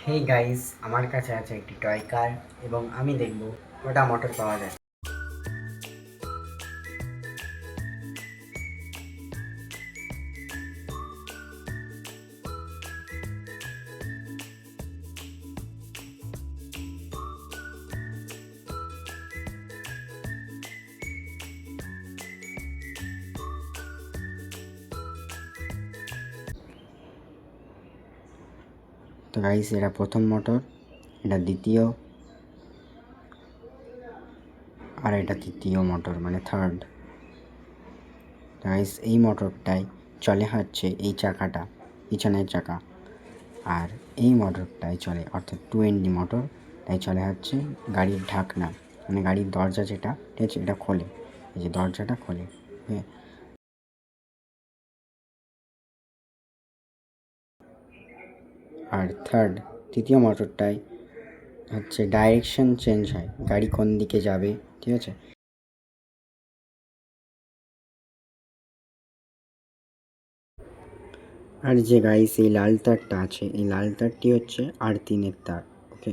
Hey guys, আমার কাছে আছে একটি টয় কার এবং আমি দেখব কটা মোটর পাওয়া যায়। তো গাইস, এটা প্রথম মোটর, এটা দ্বিতীয়, আর এটা তৃতীয় মোটর মানে থার্ড। গাইস, এই মোটরটাই চলে হচ্ছে এই চাকাটা, পিছনের চাকা, আর এই মোটরটাই চলে অর্থাৎ 2ND মোটর, তাই চলে হচ্ছে গাড়ির ঢাকনা মানে গাড়ির দরজা যেটা, ঠিক আছে, এটা খোলে, এই যে দরজাটা খোলে। হ্যাঁ, আর তৃতীয় মোটরটাই হচ্ছে ডাইরেকশন চেঞ্জ হয়, গাড়ি কোন দিকে যাবে, ঠিক আছে। আর যে গাইস এই লাল তারটা আছে, এই লাল তারটি হচ্ছে আর্থিংয়ের তার, ওকে।